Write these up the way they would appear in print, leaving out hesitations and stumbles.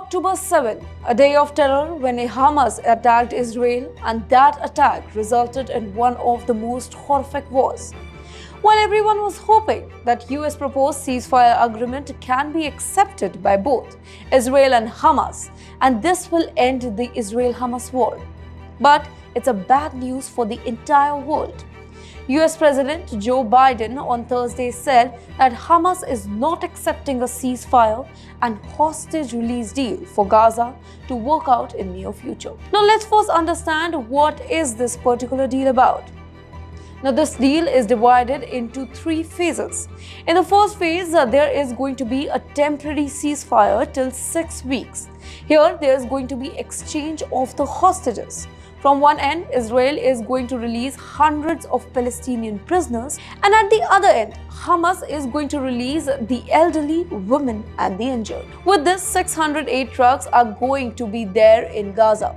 October 7, a day of terror when Hamas attacked Israel, and that attack resulted in one of the most horrific wars. While everyone was hoping that US proposed ceasefire agreement can be accepted by both Israel and Hamas, and this will end the Israel-Hamas war. But it's a bad news for the entire world. US President Joe Biden on Thursday said that Hamas is not accepting a ceasefire and hostage release deal for Gaza to work out in near future. Now let's first understand what is this particular deal about. Now this deal is divided into 3 phases. In the first phase, there is going to be a temporary ceasefire till 6 weeks. Here there is going to be exchange of the hostages. From one end, Israel is going to release hundreds of Palestinian prisoners, and at the other end, Hamas is going to release the elderly, women and the injured. With this, 608 trucks are going to be there in Gaza.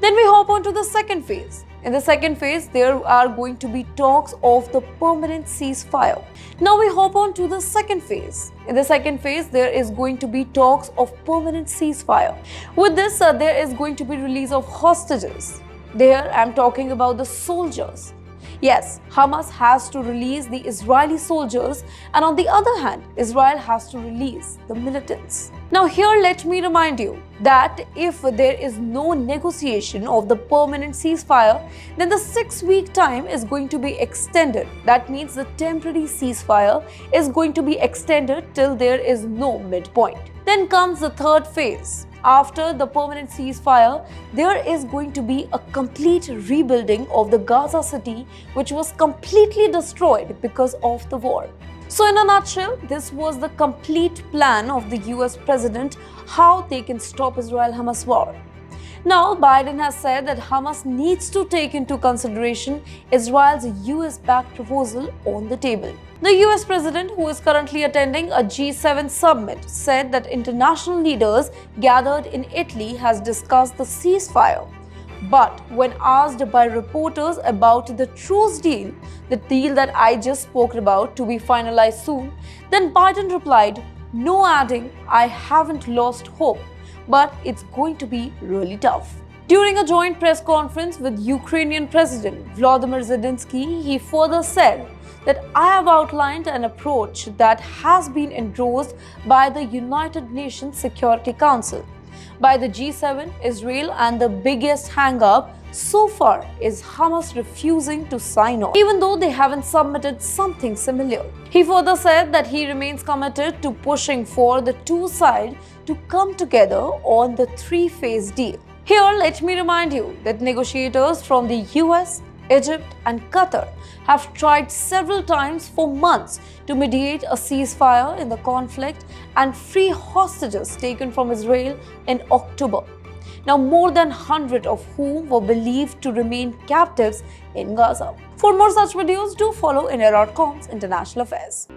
Then we hop on to the second phase. In the second phase, there are going to be talks of the permanent ceasefire. Now we hop on to the second phase. In the second phase, there is going to be talks of permanent ceasefire. With this, there is going to be release of hostages. There, I'm talking about the soldiers. Yes, Hamas has to release the Israeli soldiers, and on the other hand, Israel has to release the militants. Now here let me remind you that if there is no negotiation of the permanent ceasefire, then the 6-week time is going to be extended. That means the temporary ceasefire is going to be extended till there is no midpoint. Then comes the third phase. After the permanent ceasefire, there is going to be a complete rebuilding of the Gaza city, which was completely destroyed because of the war. So in a nutshell, this was the complete plan of the US president, how they can stop Israel-Hamas war. Now, Biden has said that Hamas needs to take into consideration Israel's US-backed proposal on the table. The US president, who is currently attending a G7 summit, said that international leaders gathered in Italy has discussed the ceasefire. But when asked by reporters about the truce deal, the deal that I just spoke about to be finalized soon, then Biden replied, "No," adding, "I haven't lost hope, but it's going to be really tough." During a joint press conference with Ukrainian President Volodymyr Zelensky, he further said that I have outlined an approach that has been endorsed by the United Nations Security Council, by the G7, Israel, and the biggest hang-up so far is Hamas refusing to sign on, even though they haven't submitted something similar. He further said that he remains committed to pushing for the two sides to come together on the 3-phase deal. Here, let me remind you that negotiators from the US, Egypt, and Qatar have tried several times for months to mediate a ceasefire in the conflict and free hostages taken from Israel in October. Now, more than 100 of whom were believed to remain captives in Gaza. For more such videos, do follow India.com's International Affairs.